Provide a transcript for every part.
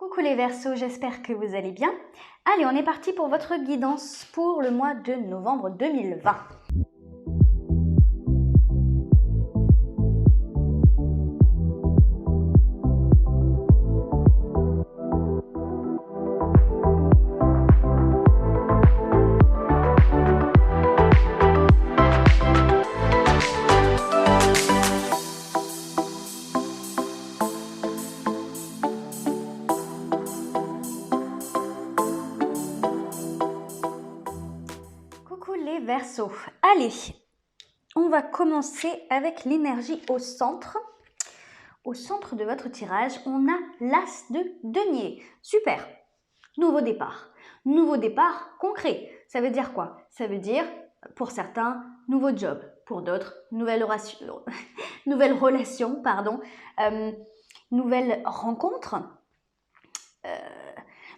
Coucou les Verseaux, j'espère que vous allez bien. Allez, on est parti pour votre guidance pour le mois de novembre 2020. Coucou les Verseaux. Allez, on va commencer avec l'énergie au centre. Au centre de votre tirage, on a l'As de denier. Super. Nouveau départ. Nouveau départ concret. Ça veut dire quoi? Ça veut dire, pour certains, nouveau job. Pour d'autres, nouvelle relation, nouvelle rencontre,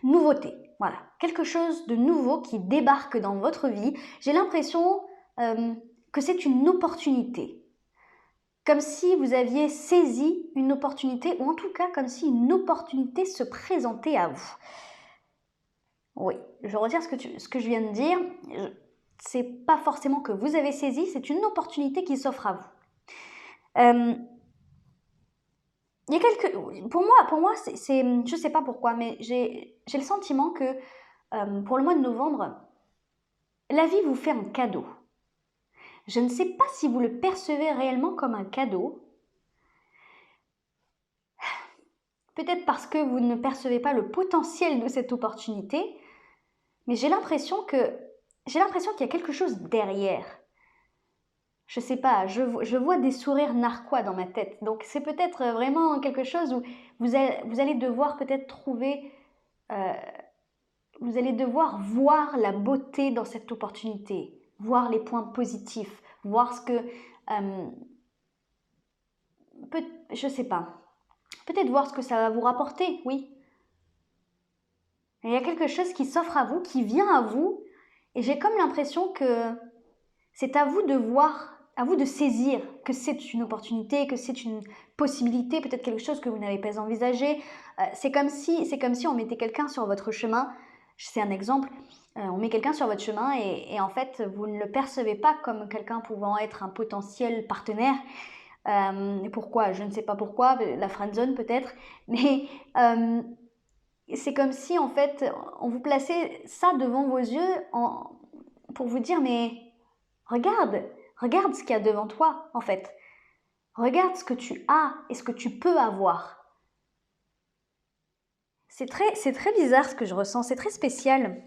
nouveauté. Voilà, quelque chose de nouveau qui débarque dans votre vie. J'ai l'impression que c'est une opportunité. Comme si vous aviez saisi une opportunité, ou en tout cas comme si une opportunité se présentait à vous. Oui, je retire ce que je viens de dire. C'est pas forcément que vous avez saisi, c'est une opportunité qui s'offre à vous. Il y a pour moi, je sais pas pourquoi, mais j'ai le sentiment que pour le mois de novembre, la vie vous fait un cadeau. Je ne sais pas si vous le percevez réellement comme un cadeau. Peut-être parce que vous ne percevez pas le potentiel de cette opportunité, mais j'ai l'impression qu'il y a quelque chose derrière. Je sais pas, je vois des sourires narquois dans ma tête. Donc c'est peut-être vraiment quelque chose où vous allez devoir peut-être trouver, vous allez devoir voir la beauté dans cette opportunité, voir les points positifs, voir ce que, je sais pas, peut-être voir ce que ça va vous rapporter, oui. Il y a quelque chose qui s'offre à vous, qui vient à vous, et j'ai comme l'impression que c'est à vous de voir, à vous de saisir que c'est une opportunité, que c'est une possibilité, peut-être quelque chose que vous n'avez pas envisagé. C'est comme si on mettait quelqu'un sur votre chemin. C'est un exemple. On met quelqu'un sur votre chemin et en fait, vous ne le percevez pas comme quelqu'un pouvant être un potentiel partenaire. Pourquoi? Je ne sais pas pourquoi, la friendzone peut-être, mais c'est comme si en fait, on vous plaçait ça devant vos yeux pour vous dire mais regarde ce qu'il y a devant toi, en fait. Regarde ce que tu as et ce que tu peux avoir. C'est très bizarre ce que je ressens, c'est très spécial.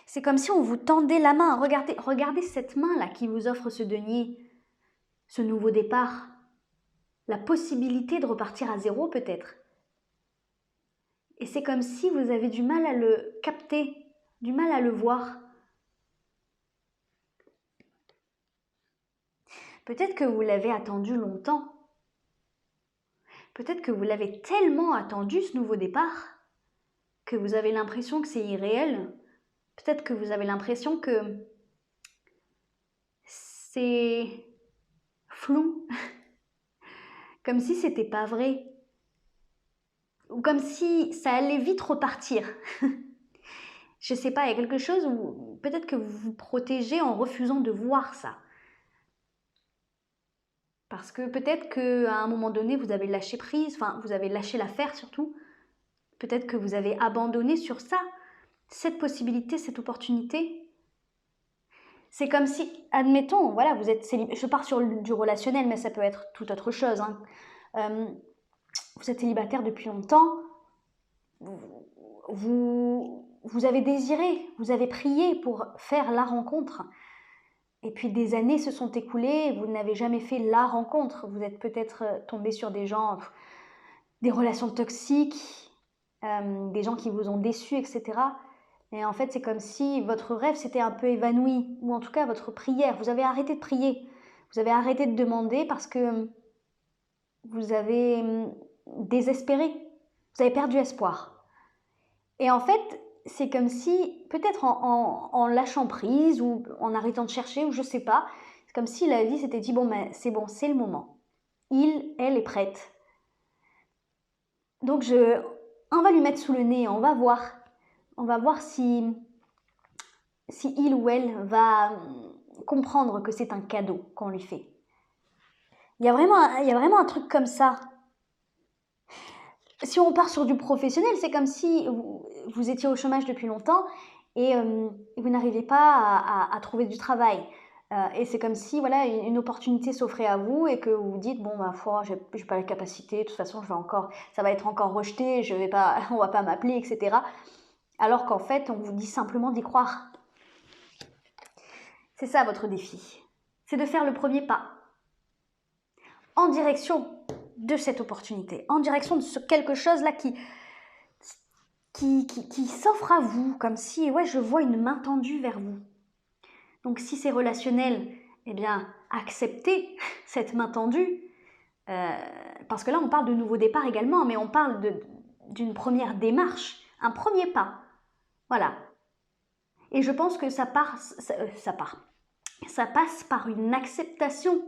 C'est comme si on vous tendait la main. Regardez cette main-là qui vous offre ce denier, ce nouveau départ. La possibilité de repartir à zéro, peut-être. Et c'est comme si vous avez du mal à le capter, du mal à le voir. Peut-être que vous l'avez attendu longtemps. Peut-être que vous l'avez tellement attendu, ce nouveau départ, que vous avez l'impression que c'est irréel. Peut-être que vous avez l'impression que c'est flou, comme si c'était pas vrai, ou comme si ça allait vite repartir. Je sais pas, il y a quelque chose où peut-être que vous vous protégez en refusant de voir ça. Parce que peut-être qu'à un moment donné, vous avez lâché prise, enfin, vous avez lâché l'affaire surtout. Peut-être que vous avez abandonné sur ça, cette possibilité, cette opportunité. C'est comme si, admettons, voilà, vous êtes célibataire. Je pars sur du relationnel, mais ça peut être toute autre chose. Hein. Vous êtes célibataire depuis longtemps. Vous avez désiré, vous avez prié pour faire la rencontre. Et puis des années se sont écoulées, vous n'avez jamais fait la rencontre. Vous êtes peut-être tombé sur des gens, des relations toxiques, des gens qui vous ont déçu, etc. Et en fait, c'est comme si votre rêve s'était un peu évanoui, ou en tout cas votre prière. Vous avez arrêté de prier, vous avez arrêté de demander parce que vous avez désespéré, vous avez perdu espoir. Et en fait, c'est comme si, peut-être en lâchant prise, ou en arrêtant de chercher, ou je sais pas, c'est comme si la vie s'était dit, bon, c'est le moment. Elle est prête. Donc, on va lui mettre sous le nez, on va voir. On va voir si il ou elle va comprendre que c'est un cadeau qu'on lui fait. Il y a vraiment un truc comme ça. Si on part sur du professionnel, c'est comme si vous étiez au chômage depuis longtemps et vous n'arrivez pas à trouver du travail. Et c'est comme si voilà, une opportunité s'offrait à vous et que vous vous dites bon ma foi, j'ai pas la capacité, de toute façon ça va être encore rejeté, on va pas m'appeler, etc. Alors qu'en fait, on vous dit simplement d'y croire. C'est ça votre défi. C'est de faire le premier pas en direction de cette opportunité, en direction de quelque chose là qui s'offre à vous, comme si, ouais, je vois une main tendue vers vous. Donc si c'est relationnel, eh bien, acceptez cette main tendue, parce que là, on parle de nouveau départ également, mais on parle d'une première démarche, un premier pas. Voilà. Et je pense que ça passe par une acceptation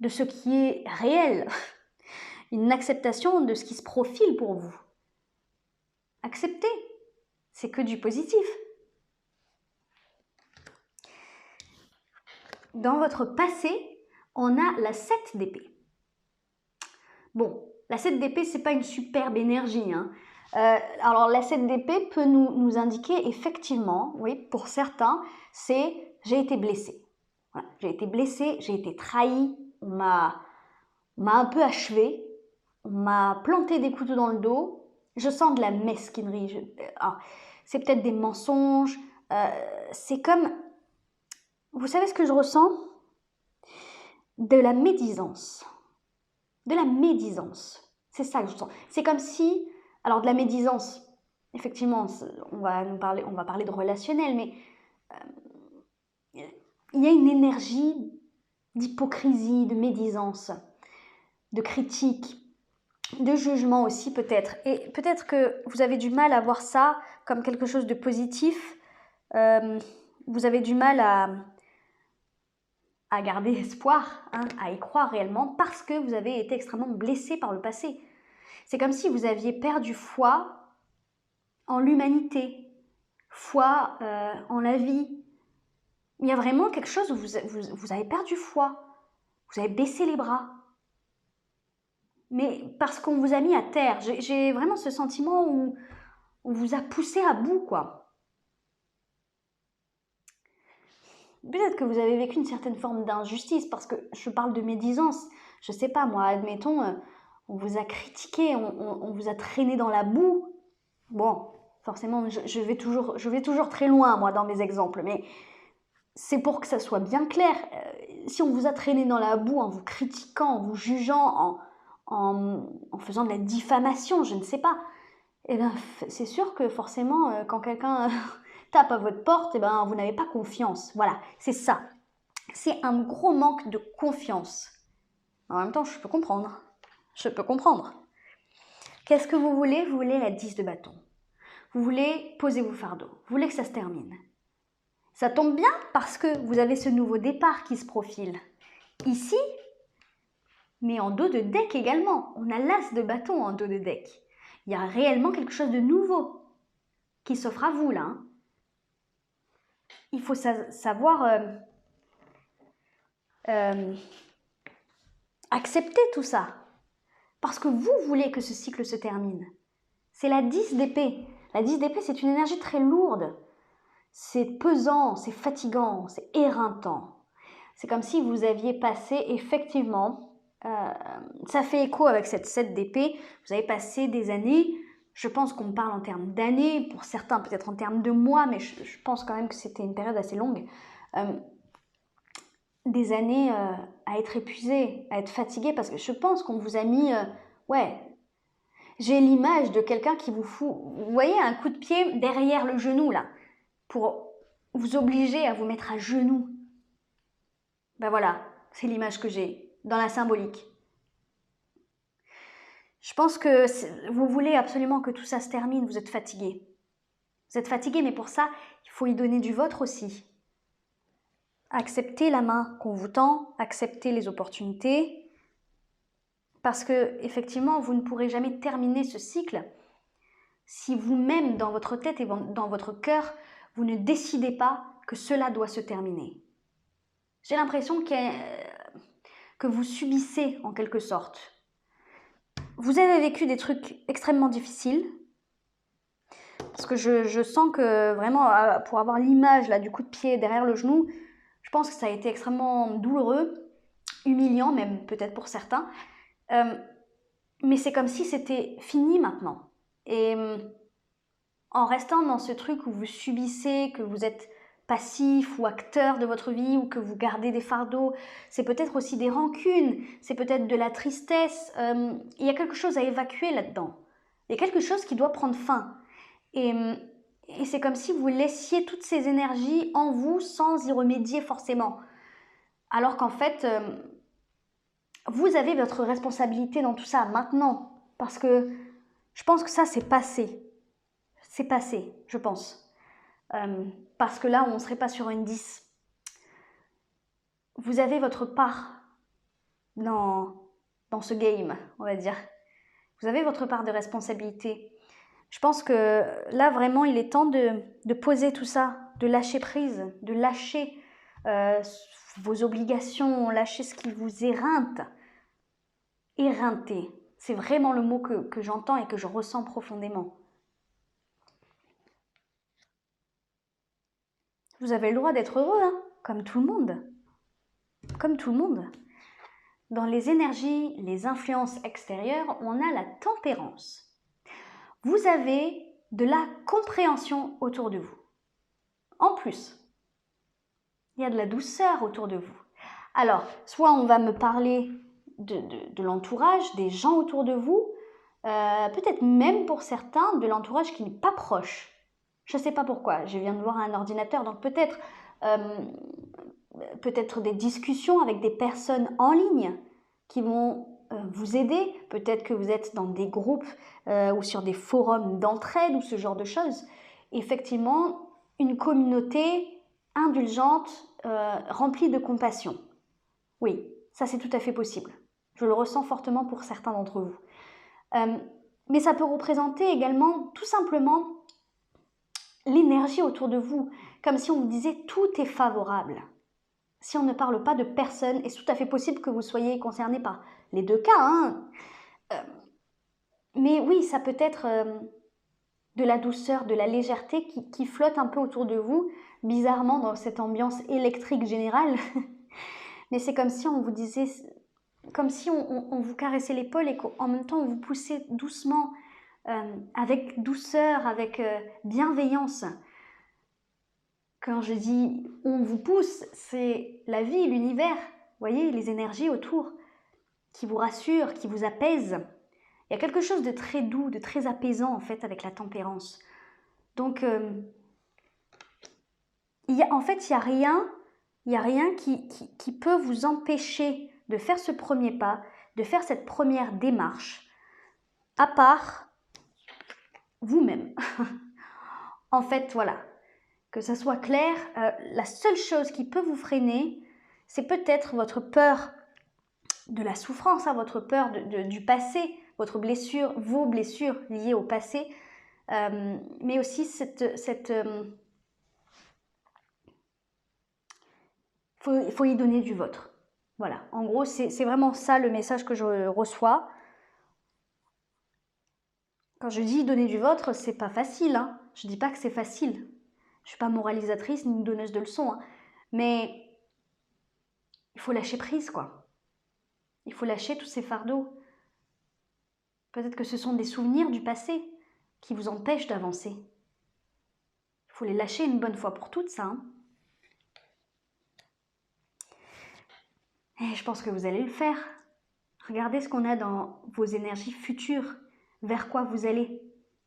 de ce qui est réel, une acceptation de ce qui se profile pour vous. Acceptez, c'est que du positif. Dans votre passé, on a la 7 d'épée. Bon, la 7 d'épée, c'est pas une superbe énergie. Hein. Alors, la 7 d'épée peut nous indiquer effectivement, oui, pour certains, c'est j'ai été blessé. Voilà, j'ai été blessé, j'ai été trahi, on m'a un peu achevé, on m'a planté des couteaux dans le dos, je sens de la mesquinerie. C'est peut-être des mensonges, c'est comme... Vous savez ce que je ressens? De la médisance. De la médisance. C'est ça que je ressens. C'est comme si... Alors, de la médisance, effectivement, on va parler de relationnel, mais il y a une énergie d'hypocrisie, de médisance, de critique, de jugement aussi peut-être. Et peut-être que vous avez du mal à voir ça comme quelque chose de positif. Vous avez du mal à garder espoir, hein, à y croire réellement, parce que vous avez été extrêmement blessé par le passé. C'est comme si vous aviez perdu foi en l'humanité, foi en la vie. Il y a vraiment quelque chose où vous avez perdu foi, vous avez baissé les bras. Mais parce qu'on vous a mis à terre, j'ai vraiment ce sentiment où on vous a poussé à bout, quoi. Peut-être que vous avez vécu une certaine forme d'injustice, parce que je parle de médisance. Je sais pas, moi, admettons, on vous a critiqué, on vous a traîné dans la boue. Bon, forcément, je vais toujours très loin, moi, dans mes exemples, mais c'est pour que ça soit bien clair. Si on vous a traîné dans la boue en vous critiquant, en vous jugeant, en faisant de la diffamation, je ne sais pas, eh ben, c'est sûr que forcément, quand quelqu'un tape à votre porte, eh ben, vous n'avez pas confiance. Voilà, c'est ça. C'est un gros manque de confiance. En même temps, je peux comprendre. Je peux comprendre. Qu'est-ce que vous voulez? Vous voulez la 10 de bâton. Vous voulez poser vos fardeaux. Vous voulez que ça se termine. Ça tombe bien parce que vous avez ce nouveau départ qui se profile. Ici, mais en dos de deck également. On a l'as de bâton en dos de deck. Il y a réellement quelque chose de nouveau qui s'offre à vous là. Hein. Il faut savoir accepter tout ça. Parce que vous voulez que ce cycle se termine. C'est la 10 d'épée. La 10 d'épée, c'est une énergie très lourde. C'est pesant, c'est fatigant, c'est éreintant. C'est comme si vous aviez passé effectivement, ça fait écho avec cette 7 d'épée, vous avez passé des années, je pense qu'on parle en termes d'années, pour certains peut-être en termes de mois, mais je pense quand même que c'était une période assez longue, des années à être épuisé, à être fatigué, parce que je pense qu'on vous a mis, ouais, j'ai l'image de quelqu'un qui vous fout, vous voyez, un coup de pied derrière le genou là, pour vous obliger à vous mettre à genoux. Ben voilà, c'est l'image que j'ai, dans la symbolique. Je pense que vous voulez absolument que tout ça se termine, vous êtes fatigué. Vous êtes fatigué, mais pour ça, il faut y donner du vôtre aussi. Acceptez la main qu'on vous tend, acceptez les opportunités. Parce que, effectivement, vous ne pourrez jamais terminer ce cycle si vous-même, dans votre tête et dans votre cœur, vous ne décidez pas que cela doit se terminer. J'ai l'impression que vous subissez en quelque sorte. Vous avez vécu des trucs extrêmement difficiles, parce que je sens que vraiment, pour avoir l'image là du coup de pied derrière le genou, je pense que ça a été extrêmement douloureux, humiliant même peut-être pour certains. Mais c'est comme si c'était fini maintenant. Et en restant dans ce truc où vous subissez, que vous êtes passif ou acteur de votre vie, ou que vous gardez des fardeaux, c'est peut-être aussi des rancunes, c'est peut-être de la tristesse. Il y a quelque chose à évacuer là-dedans. Il y a quelque chose qui doit prendre fin. Et c'est comme si vous laissiez toutes ces énergies en vous sans y remédier forcément. Alors qu'en fait, vous avez votre responsabilité dans tout ça maintenant. Parce que je pense que ça, c'est passé. C'est passé, je pense. Parce que là, on ne serait pas sur une 10. Vous avez votre part dans ce game, on va dire. Vous avez votre part de responsabilité. Je pense que là, vraiment, il est temps de poser tout ça, de lâcher prise, de lâcher vos obligations, lâcher ce qui vous éreinte. Éreinter, c'est vraiment le mot que j'entends et que je ressens profondément. Vous avez le droit d'être heureux, hein, comme tout le monde. Comme tout le monde. Dans les énergies, les influences extérieures, on a la tempérance. Vous avez de la compréhension autour de vous. En plus, il y a de la douceur autour de vous. Alors, soit on va me parler de l'entourage, des gens autour de vous, peut-être même pour certains de l'entourage qui n'est pas proche. Je ne sais pas pourquoi, je viens de voir un ordinateur, donc peut-être des discussions avec des personnes en ligne qui vont vous aider. Peut-être que vous êtes dans des groupes ou sur des forums d'entraide ou ce genre de choses. Effectivement, une communauté indulgente, remplie de compassion. Oui, ça c'est tout à fait possible. Je le ressens fortement pour certains d'entre vous. Mais ça peut représenter également tout simplement l'énergie autour de vous, comme si on vous disait tout est favorable. Si on ne parle pas de personne, et c'est tout à fait possible que vous soyez concerné par les deux cas, hein. Mais oui, ça peut être de la douceur, de la légèreté qui flotte un peu autour de vous, bizarrement dans cette ambiance électrique générale. Mais c'est comme si on vous disait, comme si on vous caressait l'épaule et qu'en même temps on vous poussait doucement, avec douceur, avec bienveillance. Quand je dis on vous pousse, c'est la vie, l'univers, vous voyez, les énergies autour qui vous rassurent, qui vous apaisent. Il y a quelque chose de très doux, de très apaisant en fait avec la tempérance. Donc, il n'y a rien qui peut vous empêcher de faire ce premier pas, de faire cette première démarche, à part vous-même. En fait, voilà, que ça soit clair, la seule chose qui peut vous freiner, c'est peut-être votre peur de la souffrance, hein, votre peur du passé, vos blessures liées au passé, mais aussi il faut y donner du vôtre. Voilà, en gros, c'est vraiment ça le message que je reçois. Quand je dis donner du vôtre, c'est pas facile, hein. Je dis pas que c'est facile. Je suis pas moralisatrice ni donneuse de leçons, hein. Mais il faut lâcher prise, quoi. Il faut lâcher tous ces fardeaux. Peut-être que ce sont des souvenirs du passé qui vous empêchent d'avancer. Il faut les lâcher une bonne fois pour toutes, ça, hein. Et je pense que vous allez le faire. Regardez ce qu'on a dans vos énergies futures. Vers quoi vous allez?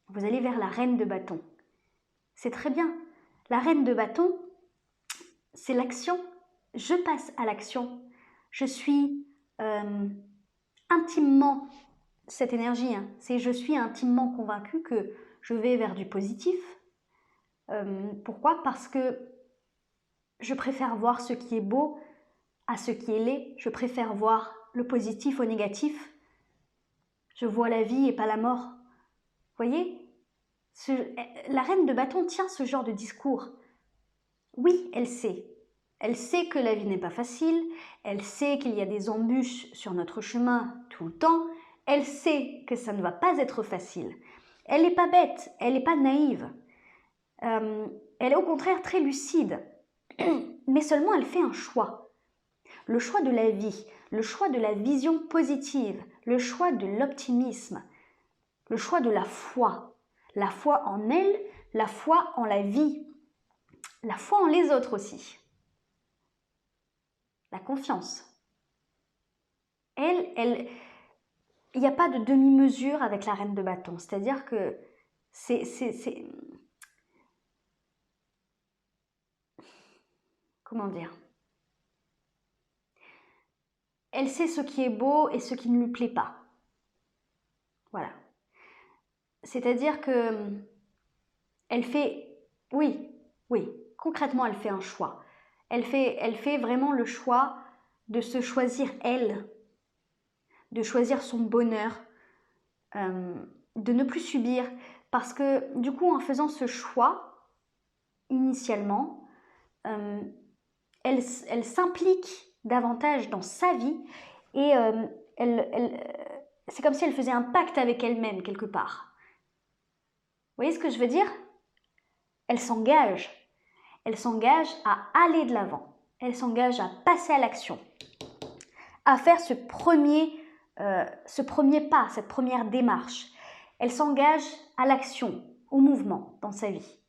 Vous allez vers la reine de bâton. C'est très bien. La reine de bâton, c'est l'action. Je passe à l'action. Je suis intimement cette énergie. Hein. Je suis intimement convaincue que je vais vers du positif. Pourquoi? Parce que je préfère voir ce qui est beau à ce qui est laid. Je préfère voir le positif au négatif. Je vois la vie et pas la mort. Voyez, la reine de bâton tient ce genre de discours. Oui, elle sait. Elle sait que la vie n'est pas facile, elle sait qu'il y a des embûches sur notre chemin tout le temps, elle sait que ça ne va pas être facile. Elle n'est pas bête, elle n'est pas naïve. Elle est au contraire très lucide, mais seulement elle fait un choix. Le choix de la vie, le choix de la vision positive, le choix de l'optimisme, le choix de la foi en elle, la foi en la vie, la foi en les autres aussi. La confiance. Il n'y a pas de demi-mesure avec la reine de bâton. C'est-à-dire que comment dire? Elle sait ce qui est beau et ce qui ne lui plaît pas. Voilà. C'est-à-dire que elle fait, oui, concrètement, elle fait un choix. Elle fait vraiment le choix de se choisir elle, de choisir son bonheur, de ne plus subir. Parce que du coup, en faisant ce choix, initialement, elle s'implique davantage dans sa vie et c'est comme si elle faisait un pacte avec elle-même quelque part. Vous voyez ce que je veux dire? Elle s'engage à aller de l'avant, elle s'engage à passer à l'action, à faire ce premier pas, cette première démarche. Elle s'engage à l'action, au mouvement dans sa vie.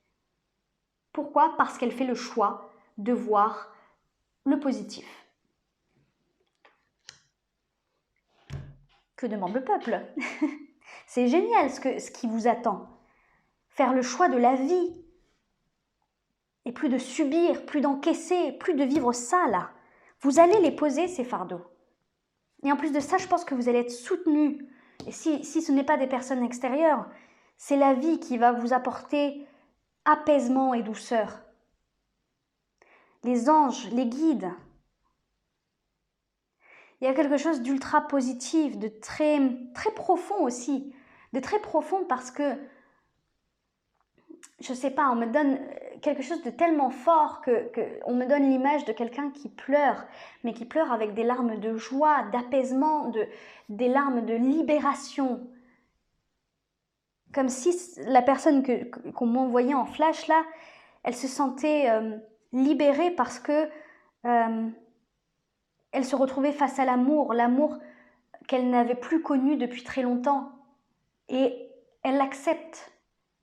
Pourquoi? Parce qu'elle fait le choix de voir le positif. Que demande le peuple? C'est génial ce qui vous attend. Faire le choix de la vie. Et plus de subir, plus d'encaisser, plus de vivre ça là. Vous allez les poser ces fardeaux. Et en plus de ça, je pense que vous allez être soutenus. Et si ce n'est pas des personnes extérieures, c'est la vie qui va vous apporter apaisement et douceur. Les anges, les guides. Il y a quelque chose d'ultra positif, de très, très profond aussi. De très profond parce que, je sais pas, on me donne quelque chose de tellement fort qu'on me donne l'image de quelqu'un qui pleure, mais qui pleure avec des larmes de joie, d'apaisement, des larmes de libération. Comme si la personne qu'on m'envoyait en flash là, elle se sentait libérée parce que elle se retrouvait face à l'amour qu'elle n'avait plus connu depuis très longtemps. Et elle l'accepte,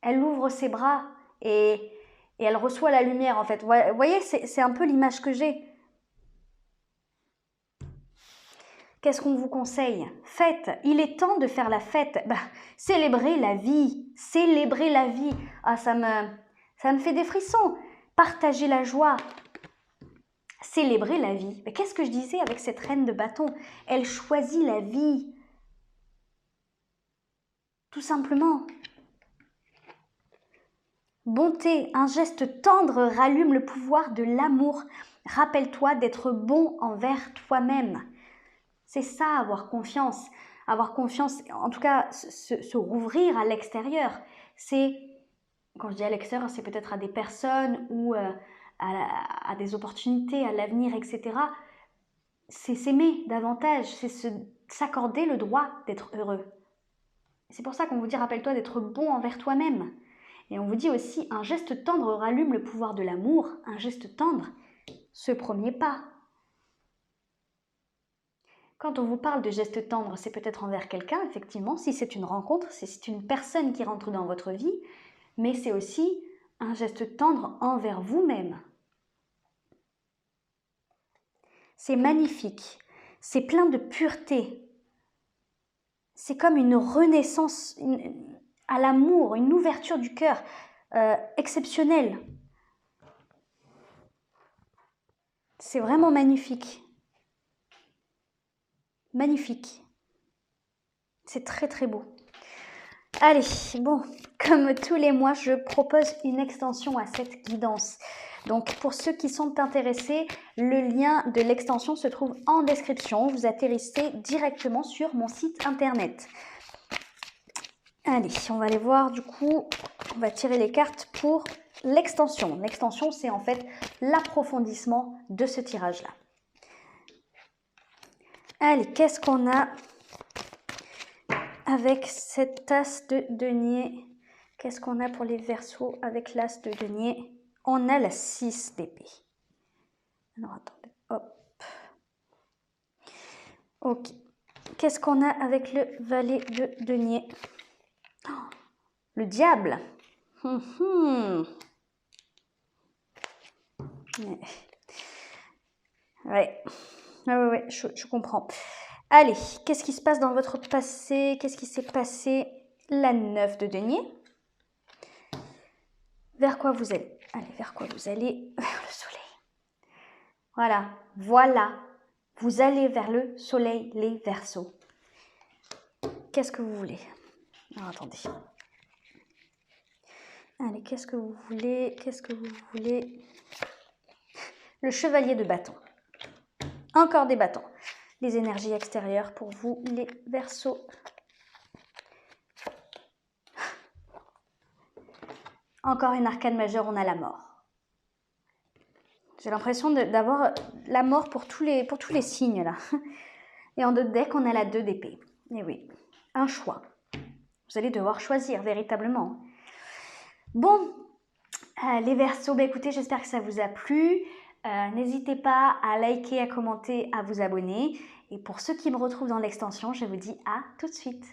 elle ouvre ses bras et elle reçoit la lumière en fait. Vous voyez, c'est un peu l'image que j'ai. Qu'est-ce qu'on vous conseille? Fête, il est temps de faire la fête. Célébrer la vie, célébrer la vie. Ah, ça me fait des frissons. Partager la joie. Célébrer la vie. Mais qu'est-ce que je disais avec cette reine de bâton? Elle choisit la vie. Tout simplement. Bonté, un geste tendre rallume le pouvoir de l'amour. Rappelle-toi d'être bon envers toi-même. C'est ça, avoir confiance. Avoir confiance, en tout cas, se rouvrir à l'extérieur. C'est, quand je dis à l'extérieur, c'est peut-être à des personnes ou à des opportunités, à l'avenir, etc. C'est s'aimer davantage, c'est s'accorder le droit d'être heureux. C'est pour ça qu'on vous dit, rappelle-toi d'être bon envers toi-même. Et on vous dit aussi, un geste tendre rallume le pouvoir de l'amour. Un geste tendre, ce premier pas. Quand on vous parle de geste tendre, c'est peut-être envers quelqu'un, effectivement, si c'est une rencontre, si c'est une personne qui rentre dans votre vie, mais c'est aussi un geste tendre envers vous-même. C'est magnifique, c'est plein de pureté. C'est comme une renaissance à l'amour, une ouverture du cœur exceptionnelle. C'est vraiment magnifique. Magnifique. C'est très très beau. Allez, bon, comme tous les mois, je propose une extension à cette guidance. Donc pour ceux qui sont intéressés, le lien de l'extension se trouve en description. Vous atterrissez directement sur mon site internet. Allez, on va aller voir du coup, on va tirer les cartes pour l'extension. L'extension, c'est en fait l'approfondissement de ce tirage-là. Allez, qu'est-ce qu'on a avec cette as de denier? Qu'est-ce qu'on a pour les Verseaux avec l'as de denier? On a la 6 d'épée. Alors, attendez, hop. Ok. Qu'est-ce qu'on a avec le valet de denier? Oh, le diable. Ouais. Ouais, je comprends. Allez, qu'est-ce qui se passe dans votre passé? Qu'est-ce qui s'est passé? La 9 de denier. Vers quoi vous allez? Allez, vers quoi vous allez? Vers le soleil. Voilà, voilà. Vous allez vers le soleil, les Verseaux. Qu'est-ce que vous voulez? Alors, attendez. Allez, qu'est-ce que vous voulez? Qu'est-ce que vous voulez? Le chevalier de bâton. Encore des bâtons. Les énergies extérieures pour vous, les Verseaux. Encore une arcane majeure, on a la mort. J'ai l'impression d'avoir la mort pour tous les signes là. Et en deux deck, on a la 2 d'épée. Et oui, un choix. Vous allez devoir choisir véritablement. Bon, les Verseaux, bah écoutez, j'espère que ça vous a plu. N'hésitez pas à liker, à commenter, à vous abonner. Et pour ceux qui me retrouvent dans l'extension, je vous dis à tout de suite.